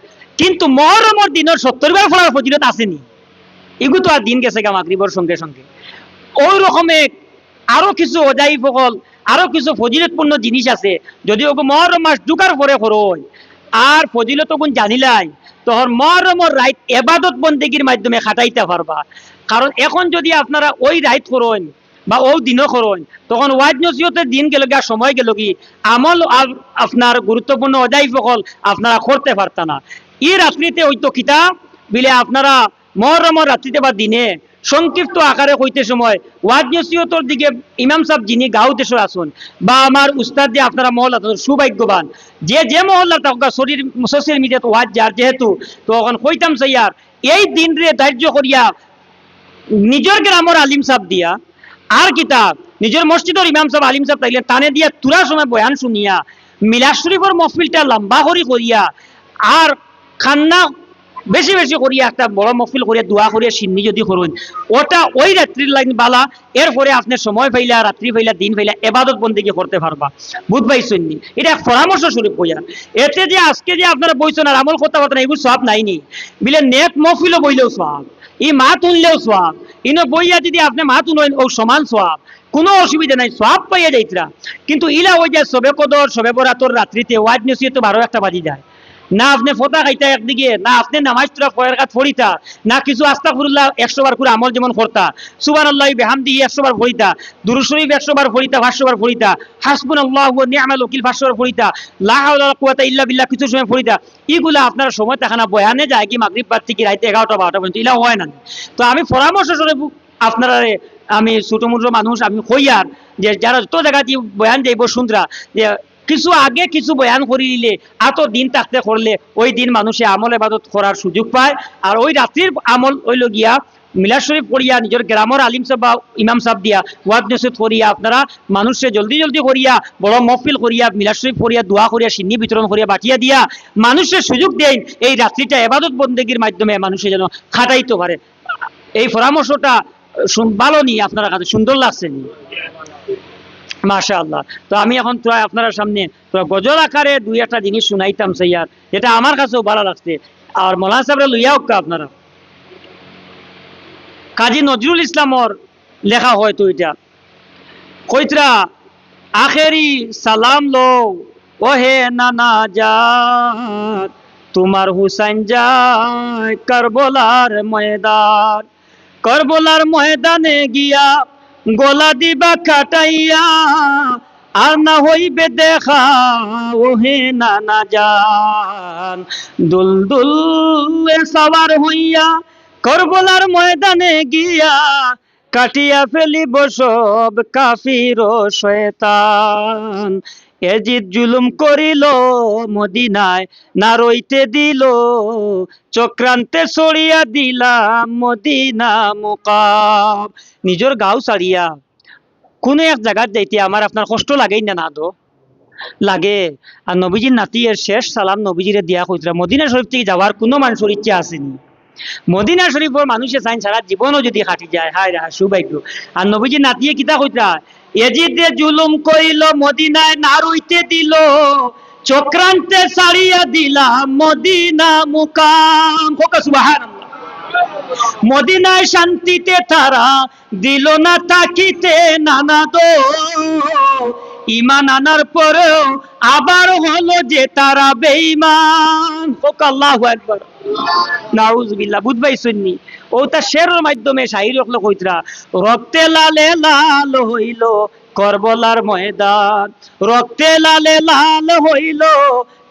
A: কিন্তু মহররমের দিনের 70 বার পড়ার ফজিলত আসেনি এগু তো আর দিন গেছে গা মাগরিবের সঙ্গে সঙ্গে ওই রকমে আরো কিছু অজাইব হল আরো কিছু ফজিলতপূর্ণ জিনিস আছে যদি ওকে মহররম মাস ঢুকার পরে করই আর ফজিলত গুণ জানিলাই তখন মহররমের রাইত ইবাদত বন্দেগীর মাধ্যমে খাটাইতে পারবা। কারণ এখন যদি আপনারা ওই রাইত করেন বা ও দিনও করেন তখন ওয়াজ নসিহতের দিন গেল গিয়া সময় গেল কি আমল আপনার গুরুত্বপূর্ণ অজাইব হল আপনারা করতে পারতা না। ই রাত্রিতে হয়তো কিতাব বিলে আপনারা মহররমের রাত্রিতে বা দিনে সংক্ষিপ্ত আকারে কইতে সময় ওয়াজ নসিহতর দিকে ইমাম সাহেব যিনি গাঁওতে আসুন বা আমার উস্তাদ দিয়ে আপনারা মহল্লা সৌভাগ্যবান যে মহল্লা তখন শরীর সোশ্যাল মিডিয়াতে ওয়াজ যার যেহেতু তখন কইতাম সাইয়ার এই দিন রে ধার্য করিয়া নিজের গ্রামের আলিম সাহেব দিয়া আর কিতাব নিজের মসজিদের ইমাম সাহেব আলিম সাহেব তাইলে টানে দিয়া তুরা সময় বয়ান শুনিয়া মিলাদ শরীফের মহফিলটা লম্বা করিয়া আর খান্না বেশি বেশি করিয়া একটা বড় মহফিল করিয়া দোয়া করিয়া সিন্নি যদি করুন ওটা ওই রাত্রির লাইন বালা এরপরে আপনি সময় পাইলা রাত্রি পাইলা দিন পাইলা ইবাদত বন্দেগী করতে পারবা বুধবাই সন্নি এটা এক পরামর্শ স্বরূপ বইয়া এতে যে আজকে যে আপনারা বইছেন আর আমল করতে পারতেন এগুলো সব নাইনি বিলে নেক মহফিলও বইলেও সব ই মা তুললেও সব ইনো বইয়া যদি আপনি মা তুলেন ও সমান সব কোনো অসুবিধা নাই সব পাইয়া যাইতরা কিন্তু ইলা ওই যে সবে কদর সবে বরাতর রাত্রিতে ওয়াজ নসিহত 12-1 বাজি যায় না আপনি ফোটা খাইতা একদিকে না আপনি নামাজ তোরা কয়ের কাজ পড়িতা না কিছু আস্তাগফিরুল্লাহ 100 বার করে আমল যেমন করতা সুবহানাল্লাহি বিহামদিহি 100 বার পড়িতা দুরূদ শরীফ 100 বার পড়িতা 500 বার পড়িতা হাসবুনাল্লাহু ওয়া নি'মাল ওয়াকিল 500 বার পড়িতা লা হাওলা ওয়ালা কুওয়াতা ইল্লা বিল্লাহ কিছু সময় পড়িতা এগুলা আপনার সময় তাখানা বয়ানে যায় কি মাগরিব বাদ থেকে রাতে 11টা 12টা পর্যন্ত ইলা হয় না। তো আমি পরামর্শ স্বরূপ আপনারা আমি ছোট মোটো মানুষ আমি কইয়ার যে যারা যত জায়গাতে বয়ান যাইব শুনরা যে কিছু আগে কিছু বয়ান করে দিলে এত দিন থাকতে করলে ওই দিন মানুষে আমল ইবাদত করার সুযোগ পায় আর ওই রাত্রির আমল হইল গিয়া মিলাদ শরীফ পড়িয়া নিজের গ্রামের আলিম সাহেব বা ইমাম সাহেব দিয়া ওয়াজ নসিহত করিয়া আপনারা মানুষে জলদি জলদি করিয়া বড় মহফিল করিয়া মিলাদ শরীফ করিয়া দোয়া করিয়া সিন্নি বিতরণ করিয়া বাটিয়া দিয়া মানুষের সুযোগ দেন এই রাত্রিটা ইবাদত বন্দেগীর মাধ্যমে মানুষে যেন খাটাইতে পারে। এই পরামর্শটা ভালো নি আপনার কাছে সুন্দর লাগছে নি? মাশাআল্লাহ। তো আমি এখন তো আপনার সামনে তো গজল আকারে দুই একটা জিনিস শুনাইতাম স্যার, যেটা আমার কাছেও ভালো লাগছে। আর মৌলানা সাহেবরা লইয়া হোক আপনারা, কাজী নজরুল ইসলামর লেখা হয়তো এটা কইতরা, আখেরি সালাম লো ওহে নানা জাত, তোমার হুসাইন যায় কারবলার ময়দান, কারবলার ময়দানে গিয়া গলা দিবা কাটাইয়া, আর না হইবে দেখা ওহে নানা জান, দুল দুল সওয়ার হইয়া কারবলার ময়দানে গিয়া, কাটিয়া ফেলিব সব কাফির ও শয়তান, এজিদ জুলুম করিল মদিনায় না রইতে দিল, চক্রান্তে ছড়িয়া দিলাম মদিনা মুকাম। নিজের গাঁও ছাড়িয়া কোন এক জায়গায় যাইতে আমার আপনার কষ্ট লাগেই না? না তো লাগে। আর নবীজির নাতিয়ের শেষ সালাম নবীজিরে দিয়া কইতরা, মদিনা শরীফ থেকে যাওয়ার কোনো মানুষের ইচ্ছা আসেনি। মদিনা শরীফের মানুষের চাইন সারা জীবনও যদি খাটি যায়, হায় রে সৌভাগ্য। আর নবীজির নাতিয়ে কিতা কইতরা, এজিদে জুলুম কইল মদিনায় না রইতে দিল, চক্রান্তে ছাড়িয়া দিলাম মদিনা মুকাম। সুবহানাল্লাহ। মদিনায় শান্তিতে তারা দিল না তাকিতে নানা দো, ইমান আনার পরেও আবার হলো যে তারা বেঈমান। আল্লাহু আকবার, নাউজুবিল্লাহ। বুঝবাই শুননি ও তার শেরের মাধ্যমে শাহির হলো কইতরা, রক্তে লালে লাল হইল করবলার ময়দান, রক্তে লালে লাল হইল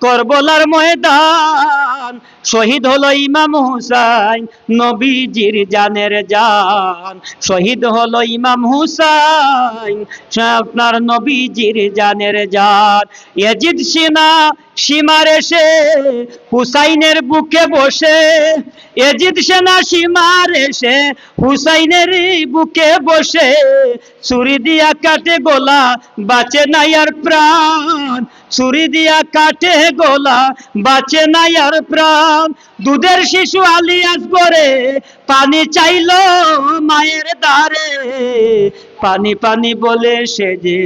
A: করবলার ময়দান, শহীদ হলো ইমাম হুসাইন নবীজির জানের জান, শহীদ হলো ইমাম হুসাইন আপনার নবীজির জানের জান। ইয়াজিদ সিনা সীমার এসে হুসাইনের বুকে বসে, এজিদ সেনা সীমার এসে হুসাইনের বুকে বসে, ছুরি দিয়া কাটে গোলা বাঁচে নাই আর প্রাণ, ছুরি দিয়া কাটে গোলা বাঁচে নাই আর প্রাণ। দুধের শিশু আলিয়াস করে পানি চাইল মায়ের দ্বারে, পানি পানি বলে সে যে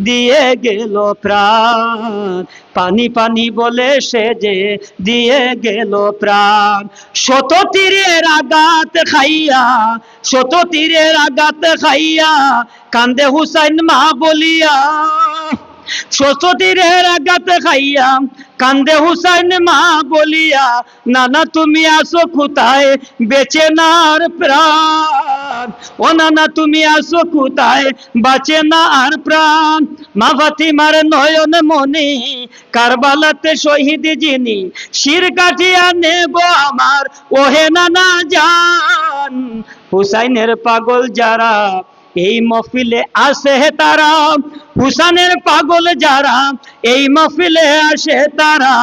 A: দিয়ে গেল প্রাণ, পানি পানি বলে সে যে দিয়ে গেল প্রাণ। শত তীরের আঘাত খাইয়া, শত তীরের আঘাত খাইয়া কান্দে হুসাইন মা বলিয়া, শত তীরের আঘাত খাইয়া কান্দে হুসাইন মা বলিয়া, নানা তুমি আসো কোথায় বেঁচে নার প্রাণ, ও নানা তুমি আসো কোথায় বাঁচে না আর প্রাণ। মা ফাতিমার নয়ন মনি কারবালাতে শহীদ যিনি, শির কাটিয়া নেব আমার ওহে নানা জান, হুসাইনের পাগল যারা এই মহফিলে আসে তারা, হুসাইনের পাগল যারা এই মহফিলে আসে তারা,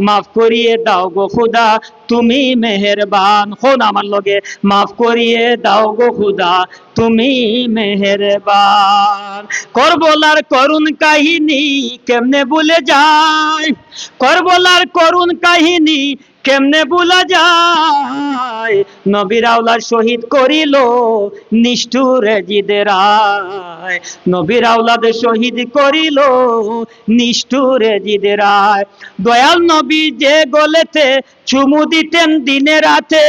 A: মাফ করিয়ে দাও গো খুদা তুমি মেহেরবান। কোন আমার লগে, মাফ করিয়ে দাও গো খুদা তুমি মেহেরবান। করবলার করুণ কাহিনী কেমনে ভুলে যায়, করবলার করুণ কাহিনী কেমনে ভুলা যায়, নবীর আওলাদ শহীদ করিল নিষ্ঠুর এজিদের রায়, নবীর আওলাদ শহীদ করিল নিষ্ঠুর এজিদের রায়। দয়াল নবী যে গলেতে চুমু দিতেন দিনে রাতে,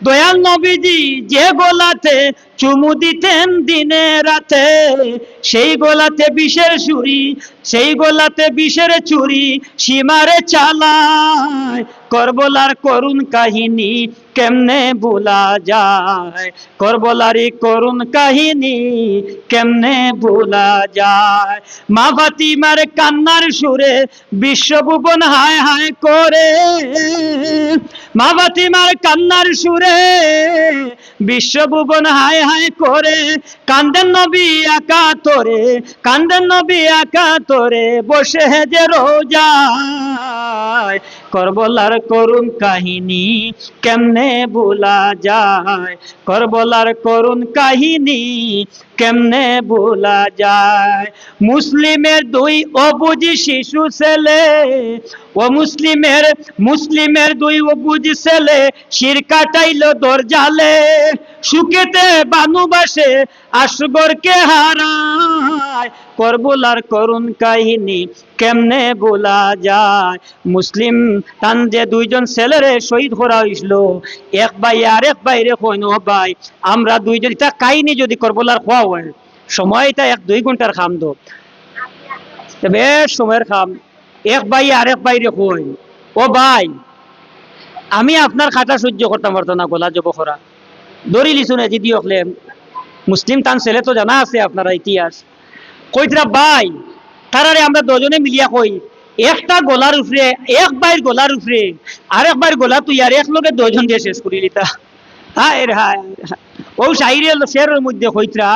A: দয়াল নবীজি যে গোলাতে চুমু দিতেন দিনে রাতে, সেই গোলাতে বিষের ছুরি, সেই গোলাতে বিষের ছুরি সীমারে চালায়, করবলার করুণ কাহিনী কেমনে ভুলা যায়, করবলারি করুণ কাহিনী কেমনে ভুলা যায়। মা ফাতিমার কান্নার সুরে বিশ্বভুবন হায় হায় করে, মা ফাতিমার কান্নার সুরে বিশ্বভুবন হায় হায় করে, কান্দেন নবী একা তোরে, কান্দেন নবী একা তোরে বসে যে রোজায়, করবলার করুণ কাহিনী কেমনে ভুলা যায়, করবলার করুণ কাহিনী কেমনে ভুলা যায়। মুসলিমের দুই অবুঝি শিশু ছেলে, ও মুসলিমের দুই অবুঝি ছেলে শির কাটাইল দরজালে, সুখেতে বানুবাসে আসগরকে হারায়। করবলার করুণ কাহিনী কেমনে বলা যায়। মুসলিম তান যে দুইজন ছেলেরে শহীদ করা হইছিল, এক ভাই আর এক বাইরে কইন, ও ভাই আমরা দুইজন, এটা কাহিনী যদি করবলার খোয়া হয় সময় এটা 1-2 ঘন্টার খাম দো, বেশ সময়ের খাম। এক ভাই আর এক বাইরে কইন, ও ভাই আমি আপনার খাটা সহ্য করতাম পারতো না, গলা জব করা দড়ি লিছুন যদি হলে মুসলিম তান ছেলে তো জানা আছে আপনারা ইতিহাস। কইতরা ভাই তারারে আমরা দুজনে মিলিয়া কই, একটা গলার উপরে এক বাইর গলার উপরে আরেক বাইর গলা তুই আর এক লোকে দুজন দিয়ে শেষ করি লিতা। হায় রে হায়, ও শাইরে শেরের মধ্যে কইতরা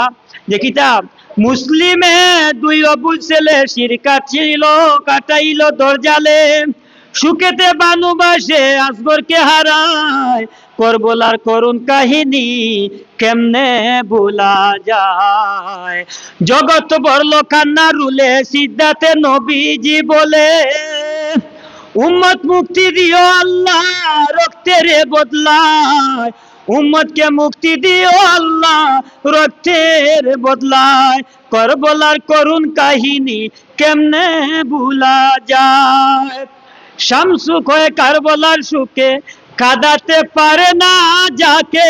A: যে কিতাব মুসলিমে দুই অবুল ছেলে শির কাটছিল কাটাইল দরজালে, সুখেতে বানুবাসে আসগরকে হারায়। করবলার করুণ কাহিনী কেমনে ভোলা যায়। জগৎ বড়লো কান্না রুলে সিদ্ধাতে নবীজি বলে, উম্মত মুক্তি দিও আল্লাহ রক্তের বদলায়। উম্মতকে মুক্তি দিও আল্লাহ রক্তের বদলায়। করবলার করুণ কাহিনী কেমনে ভোলা যায়। শামসু কয়ে কারবলার সুখে কাঁদাতে পারে না যাকে,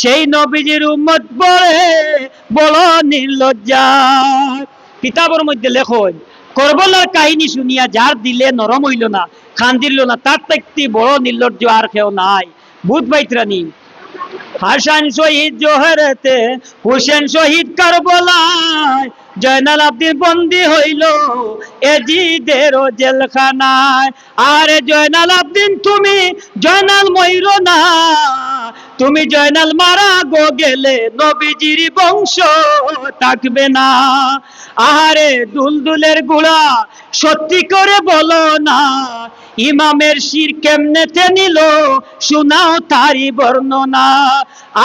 A: সেই নবীজির উম্মত বলে বড় নির্লজ্জা। কিতাবের মধ্যে লেখন করবলার কাহিনী শুনিয়া যার দিলে নরম হইল না, খান্দিল না, তার থেকে বড় নির্লজ্জ আর কেউ নাই। বুধ বাইত্রানি হাসান শহীদ জোহরেতে, হুসেন শহীদ কারবলায়, জয়নাল আব্দিন বন্দী হইল এজিদের জেলখানায়। আরে জয়নাল আব্দিন তুমি জয়নাল মইর না, তুমি জয়নাল মারা গো গেলে নবীজির বংশ থাকবে না। আরে দুলদুলের গুড়া সত্যি করে বলো না, ইমামের শির কেমনেতে নিল শোনাও তারি বর্ণনা।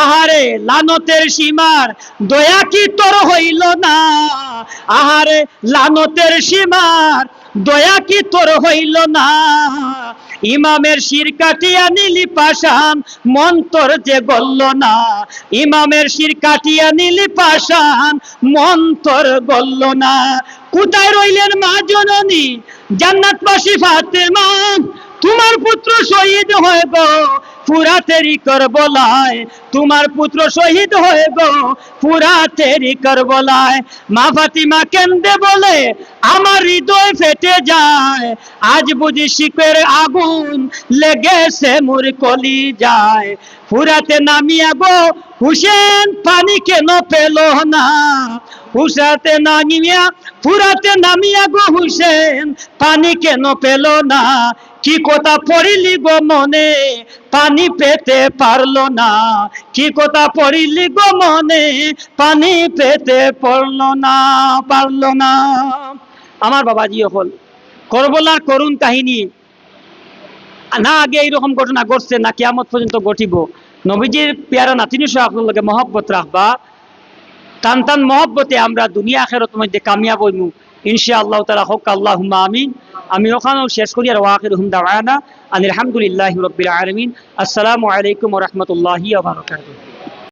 A: আহারে লানতের সীমার দয়া কি তোর হইল না, আহারে লানতের সীমার দয়া কি তোর হইল না। ইমামের শির কাটিয়া নিলি পাশান মন তোর যে গল্ল না, ইমামের শির কাটিয়া নিলি পাশান মন তোর গল্ল না। কোথায় রইলেন মা জননী জান্নাতবাসী ফাতেমা, তোমার পুত্র শহীদ হয়ে গো ফুরাতেরি করবলায়, তোমার পুত্র শহীদ হয়ে গো ফুরাতেরি করবলায়। মা ফাতিমা কেন্দে বলে আমার হৃদয় ফেটে যায়, আজ বুঝি শিখের আগুন লেগেছে মোর কলি যায়। ফুরাতে নামিয়া গো হুসেন পানি কেন পেল না, ফুরাতে নামিয়া গো হুসেন পানি কেন পেল না। কি কথা পড়িলি গো মনে পানি পেতে পারলো না, কি কথা পড়িলি গো মনে পানি পেতে পারলো না। আমার বাবাজি হল করবলার করুণ কাহিনী না আগে এইরকম ঘটনা ঘটছে না কিয়ামত পর্যন্ত ঘটিব। নবীজির পেয়ারা নাতিনী সহ আপনার মহব্বত রাখবা, টান টান মহব্বতে আমরা দুনিয়া আখিরাতের মধ্যে কামিয়াব হইমু ইনশাআল্লাহ তাআলা। হক আল্লাহুম্মা আমিন। আমি ওখানেও শেষ করি আর ওয়াখিরুহুম দাওয়ানা আলহামদুলিল্লাহি রাব্বিল আলামিন। আসসালামু আলাইকুম ওয়া রাহমাতুল্লাহি ওয়া বারাকাতুহু।